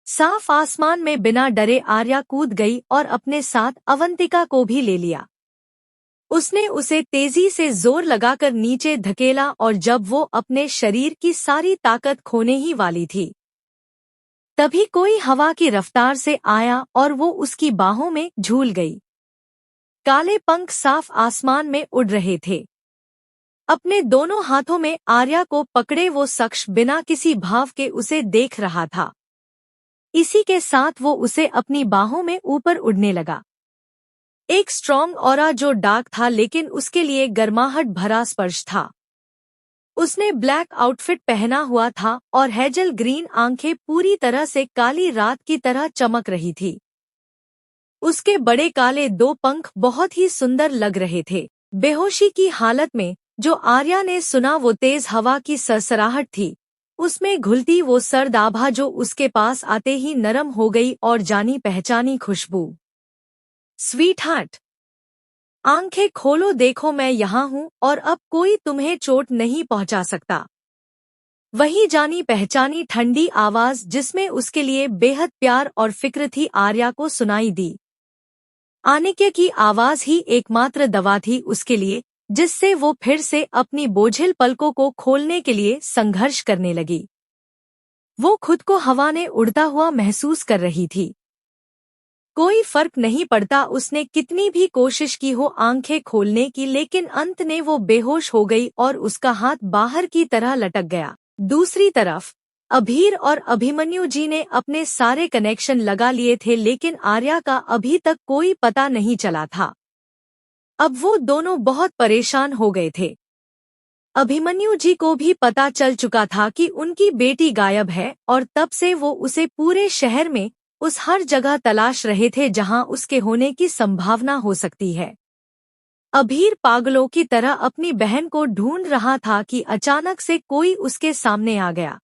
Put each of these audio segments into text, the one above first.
साफ आसमान में बिना डरे आर्या कूद गई और अपने साथ अवंतिका को भी ले लिया। उसने उसे तेजी से जोर लगाकर नीचे धकेला और जब वो अपने शरीर की सारी ताकत खोने ही वाली थी, तभी कोई हवा की रफ्तार से आया और वो उसकी बाहों में झूल गई। काले पंख साफ आसमान में उड़ रहे थे। अपने दोनों हाथों में आर्या को पकड़े वो शख्स बिना किसी भाव के उसे देख रहा था। इसी के साथ वो उसे अपनी बाहों में ऊपर उड़ने लगा। एक स्ट्रॉन्ग ऑरा जो डार्क था लेकिन उसके लिए गर्माहट भरा स्पर्श था। उसने ब्लैक आउटफिट पहना हुआ था और हेजल ग्रीन आंखें पूरी तरह से काली रात की तरह चमक रही थी। उसके बड़े काले 2 पंख बहुत ही सुंदर लग रहे थे। बेहोशी की हालत में जो आर्या ने सुना वो तेज हवा की सरसराहट थी। उसमें घुलती वो सर्द आभा जो उसके पास आते ही नरम हो गई और जानी पहचानी खुशबू। स्वीटहार्ट, आंखें खोलो, देखो मैं यहाँ हूँ और अब कोई तुम्हें चोट नहीं पहुँचा सकता। वही जानी पहचानी ठंडी आवाज जिसमें उसके लिए बेहद प्यार और फिक्र थी आर्या को सुनाई दी। आनिक्य की आवाज ही एकमात्र दवा थी उसके लिए, जिससे वो फिर से अपनी बोझिल पलकों को खोलने के लिए संघर्ष करने लगी। वो खुद को हवा में उड़ता हुआ महसूस कर रही थी। कोई फर्क नहीं पड़ता उसने कितनी भी कोशिश की हो आंखें खोलने की, लेकिन अंत में वो बेहोश हो गई और उसका हाथ बाहर की तरह लटक गया। दूसरी तरफ अभीर और अभिमन्यु जी ने अपने सारे कनेक्शन लगा लिए थे लेकिन आर्या का अभी तक कोई पता नहीं चला था। अब वो दोनों बहुत परेशान हो गए थे। अभिमन्यु जी को भी पता चल चुका था कि उनकी बेटी गायब है और तब से वो उसे पूरे शहर में उस हर जगह तलाश रहे थे जहां उसके होने की संभावना हो सकती है। अभीर पागलों की तरह अपनी बहन को ढूंढ रहा था कि अचानक से कोई उसके सामने आ गया।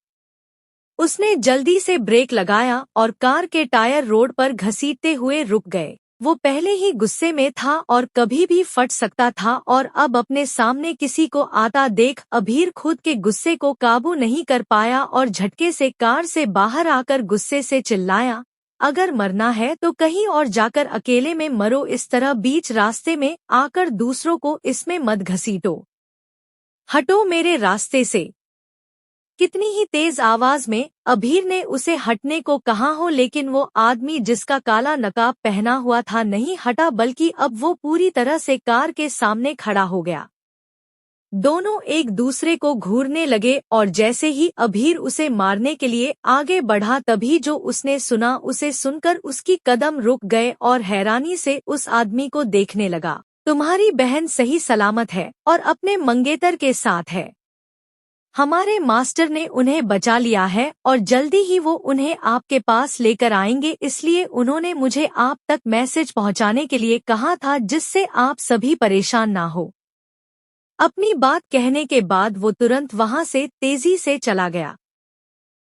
उसने जल्दी से ब्रेक लगाया और कार के टायर रोड पर घसीटते हुए रुक गए। वो पहले ही गुस्से में था और कभी भी फट सकता था और अब अपने सामने किसी को आता देख अभीर खुद के गुस्से को काबू नहीं कर पाया और झटके से कार से बाहर आकर गुस्से से चिल्लाया, अगर मरना है तो कहीं और जाकर अकेले में मरो, इस तरह बीच रास्ते में आकर दूसरों को इसमें मत घसीटो। हटो मेरे रास्ते से। कितनी ही तेज आवाज में अभीर ने उसे हटने को कहा हो लेकिन वो आदमी जिसका काला नकाब पहना हुआ था नहीं हटा, बल्कि अब वो पूरी तरह से कार के सामने खड़ा हो गया। दोनों एक दूसरे को घूरने लगे और जैसे ही अभीर उसे मारने के लिए आगे बढ़ा तभी जो उसने सुना उसे सुनकर उसकी कदम रुक गए और हैरानी से उस आदमी को देखने लगा। तुम्हारी बहन सही सलामत है और अपने मंगेतर के साथ है। हमारे मास्टर ने उन्हें बचा लिया है और जल्दी ही वो उन्हें आपके पास लेकर आएंगे, इसलिए उन्होंने मुझे आप तक मैसेज पहुंचाने के लिए कहा था जिससे आप सभी परेशान ना हो। अपनी बात कहने के बाद वो तुरंत वहां से तेजी से चला गया।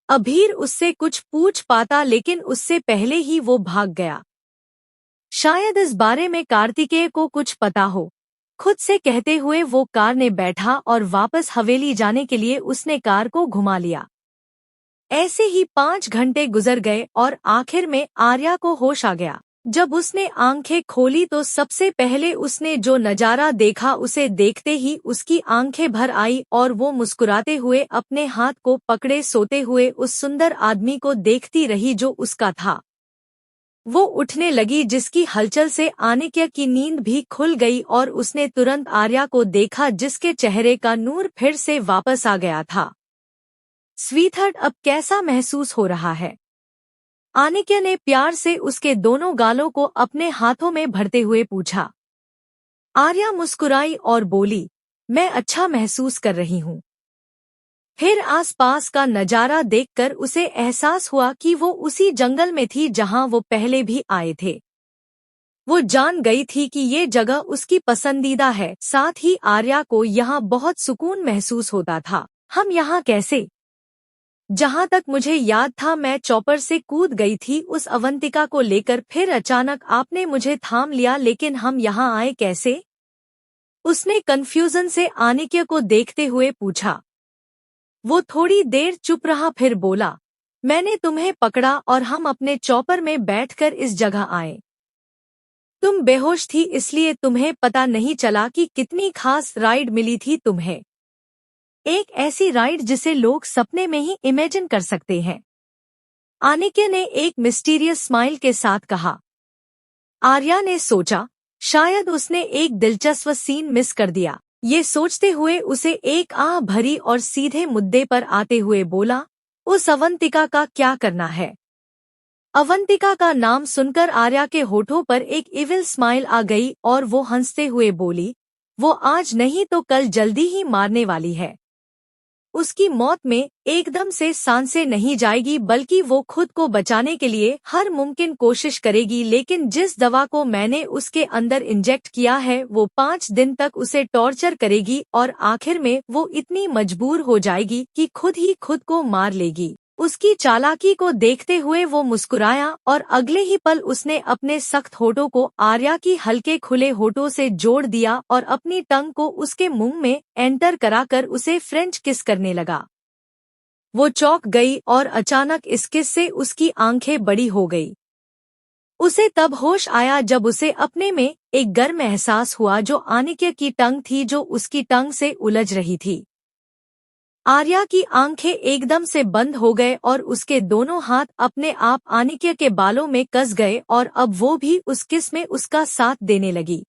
अभीर उससे कुछ पूछ पाता लेकिन उससे पहले ही वो भाग गया। शायद इस बारे में कार्तिकेय को कुछ पता हो, खुद से कहते हुए वो कार में बैठा और वापस हवेली जाने के लिए उसने कार को घुमा लिया। ऐसे ही 5 घंटे गुजर गए और आखिर में आर्या को होश आ गया। जब उसने आंखें खोली तो सबसे पहले उसने जो नजारा देखा उसे देखते ही उसकी आंखें भर आई और वो मुस्कुराते हुए अपने हाथ को पकड़े सोते हुए उस सुंदर आदमी को देखती रही जो उसका था। वो उठने लगी जिसकी हलचल से आनिक्य की नींद भी खुल गई और उसने तुरंत आर्या को देखा जिसके चेहरे का नूर फिर से वापस आ गया था। स्वीटहार्ट, अब कैसा महसूस हो रहा है? आनिक्य ने प्यार से उसके दोनों गालों को अपने हाथों में भरते हुए पूछा। आर्या मुस्कुराई और बोली, मैं अच्छा महसूस कर रही हूँ। फिर आसपास का नजारा देखकर उसे एहसास हुआ कि वो उसी जंगल में थी जहां वो पहले भी आए थे। वो जान गई थी कि ये जगह उसकी पसंदीदा है, साथ ही आर्या को यहाँ बहुत सुकून महसूस होता था। हम यहाँ कैसे? जहां तक मुझे याद था मैं चॉपर से कूद गई थी उस अवंतिका को लेकर, फिर अचानक आपने मुझे थाम लिया, लेकिन हम यहाँ आए कैसे? उसने कन्फ्यूजन से आनिक्य को देखते हुए पूछा। वो थोड़ी देर चुप रहा फिर बोला, मैंने तुम्हें पकड़ा और हम अपने चॉपर में बैठकर इस जगह आए। तुम बेहोश थी इसलिए तुम्हें पता नहीं चला कि कितनी खास राइड मिली थी तुम्हें। एक ऐसी राइड जिसे लोग सपने में ही इमेजिन कर सकते हैं। आनिके ने एक मिस्टीरियस स्माइल के साथ कहा। आर्या ने सोचा शायद उसने एक दिलचस्प सीन मिस कर दिया। ये सोचते हुए उसे एक आह भरी और सीधे मुद्दे पर आते हुए बोला, उस अवंतिका का क्या करना है? अवंतिका का नाम सुनकर आर्या के होठों पर एक इविल स्माइल आ गई और वो हंसते हुए बोली, वो आज नहीं तो कल जल्दी ही मारने वाली है। उसकी मौत में एकदम से सांसें नहीं जाएगी बल्कि वो खुद को बचाने के लिए हर मुमकिन कोशिश करेगी, लेकिन जिस दवा को मैंने उसके अंदर इंजेक्ट किया है वो 5 दिन तक उसे टॉर्चर करेगी और आखिर में वो इतनी मजबूर हो जाएगी कि खुद ही खुद को मार लेगी। उसकी चालाकी को देखते हुए वो मुस्कुराया और अगले ही पल उसने अपने सख्त होठों को आर्या की हल्के खुले होठों से जोड़ दिया और अपनी टंग को उसके मुंह में एंटर कराकर उसे फ्रेंच किस करने लगा। वो चौंक गई और अचानक इस किस से उसकी आंखें बड़ी हो गई। उसे तब होश आया जब उसे अपने में एक गर्म एहसास हुआ जो आनिके की टंग थी जो उसकी टंग से उलझ रही थी। आर्या की आंखें एकदम से बंद हो गए और उसके दोनों हाथ अपने आप आनिके के बालों में कस गए और अब वो भी उस किस में उसका साथ देने लगी।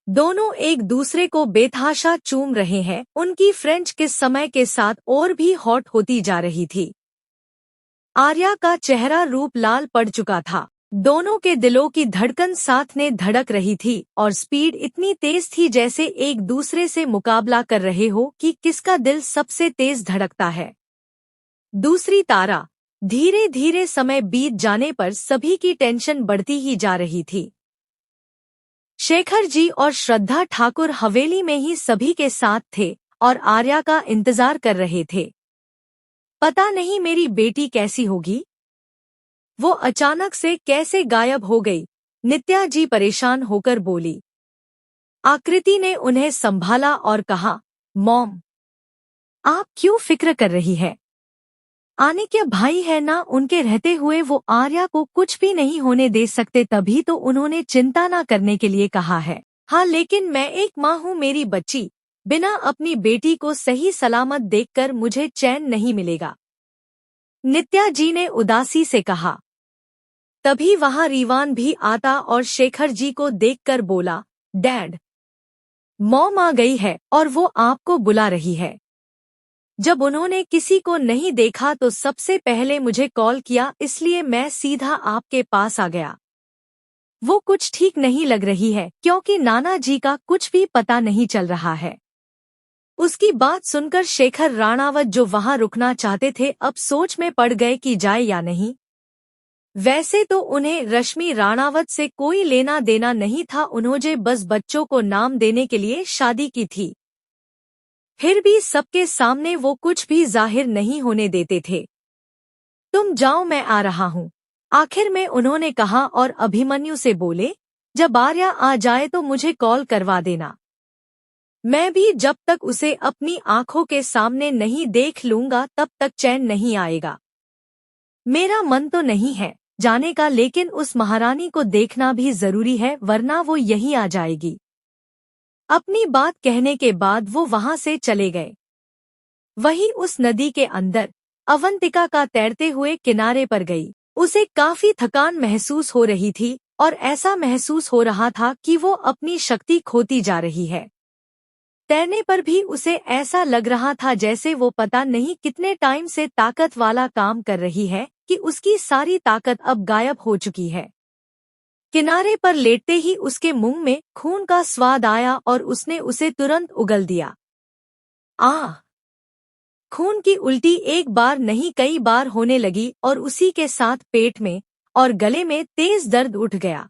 दोनों एक दूसरे को बेतहाशा चूम रहे हैं। उनकी फ्रेंच किस समय के साथ और भी हॉट होती जा रही थी। आर्या का चेहरा रूप लाल पड़ चुका था। दोनों के दिलों की धड़कन साथ ने धड़क रही थी और स्पीड इतनी तेज थी जैसे एक दूसरे से मुकाबला कर रहे हो कि किसका दिल सबसे तेज धड़कता है। दूसरी तारा। धीरे धीरे समय बीत जाने पर सभी की टेंशन बढ़ती ही जा रही थी। शेखर जी और श्रद्धा ठाकुर हवेली में ही सभी के साथ थे और आर्या का इंतजार कर रहे थे। पता नहीं मेरी बेटी कैसी होगी, वो अचानक से कैसे गायब हो गई, नित्या जी परेशान होकर बोली। आकृति ने उन्हें संभाला और कहा, मॉम, आप क्यों फिक्र कर रही है? आनिके भाई है ना, उनके रहते हुए वो आर्या को कुछ भी नहीं होने दे सकते, तभी तो उन्होंने चिंता ना करने के लिए कहा है। हाँ, लेकिन मैं एक माँ हूँ मेरी बच्ची, बिना अपनी बेटी को सही सलामत देखकर मुझे चैन नहीं मिलेगा, नित्या जी ने उदासी से कहा। तभी वहां रीवान भी आता और शेखर जी को देखकर बोला, डैड, मॉम आ गई है और वो आपको बुला रही है। जब उन्होंने किसी को नहीं देखा तो सबसे पहले मुझे कॉल किया, इसलिए मैं सीधा आपके पास आ गया। वो कुछ ठीक नहीं लग रही है क्योंकि नाना जी का कुछ भी पता नहीं चल रहा है। उसकी बात सुनकर शेखर राणावत जो वहां रुकना चाहते थे अब सोच में पड़ गए कि जाए या नहीं। वैसे तो उन्हें रश्मि राणावत से कोई लेना देना नहीं था, उन्होंने बस बच्चों को नाम देने के लिए शादी की थी। फिर भी सबके सामने वो कुछ भी जाहिर नहीं होने देते थे। तुम जाओ, मैं आ रहा हूँ, आखिर में उन्होंने कहा और अभिमन्यु से बोले, जब आर्या आ जाए तो मुझे कॉल करवा देना। मैं भी जब तक उसे अपनी आंखों के सामने नहीं देख लूंगा तब तक चैन नहीं आएगा। मेरा मन तो नहीं है जाने का, लेकिन उस महारानी को देखना भी जरूरी है वरना वो यहीं आ जाएगी। अपनी बात कहने के बाद वो वहां से चले गए। वहीं उस नदी के अंदर अवंतिका का तैरते हुए किनारे पर गई। उसे काफी थकान महसूस हो रही थी और ऐसा महसूस हो रहा था कि वो अपनी शक्ति खोती जा रही है। तैरने पर भी उसे ऐसा लग रहा था जैसे वो पता नहीं कितने टाइम से ताकत वाला काम कर रही है कि उसकी सारी ताकत अब गायब हो चुकी है। किनारे पर लेटते ही उसके मुंह में खून का स्वाद आया और उसने उसे तुरंत उगल दिया। आह! खून की उल्टी एक बार नहीं कई बार होने लगी और उसी के साथ पेट में और गले में तेज दर्द उठ गया।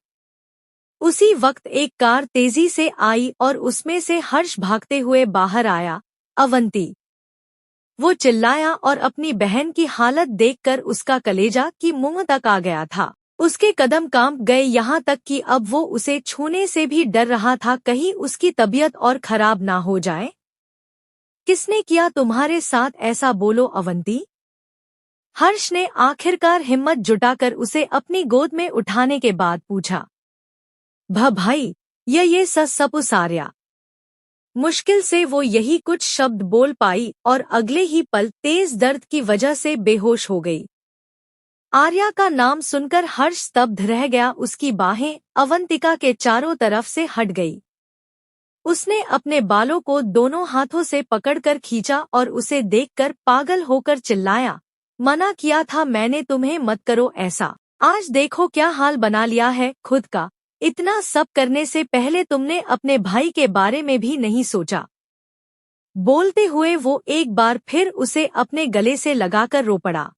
उसी वक्त एक कार तेजी से आई और उसमें से हर्ष भागते हुए बाहर आया। अवंती! वो चिल्लाया और अपनी बहन की हालत देखकर उसका कलेजा की मुंह तक आ गया था। उसके कदम कांप गए, यहाँ तक कि अब वो उसे छूने से भी डर रहा था, कहीं उसकी तबीयत और खराब ना हो जाए। किसने किया तुम्हारे साथ ऐसा, बोलो अवंती? हर्ष ने आखिरकार हिम्मत जुटाकर उसे अपनी गोद में उठाने के बाद पूछा, भाई, ये सब उस आर्या। मुश्किल से वो यही कुछ शब्द बोल पाई और अगले ही पल तेज दर्द की वजह से बेहोश हो गई। आर्या का नाम सुनकर हर्ष स्तब्ध रह गया। उसकी बाहें अवंतिका के चारों तरफ से हट गई। उसने अपने बालों को दोनों हाथों से पकड़कर खींचा और उसे देखकर पागल होकर चिल्लाया, मना किया था मैंने तुम्हें, मत करो ऐसा। आज देखो क्या हाल बना लिया है खुद का। इतना सब करने से पहले तुमने अपने भाई के बारे में भी नहीं सोचा। बोलते हुए वो एक बार फिर उसे अपने गले से लगाकर रो पड़ा।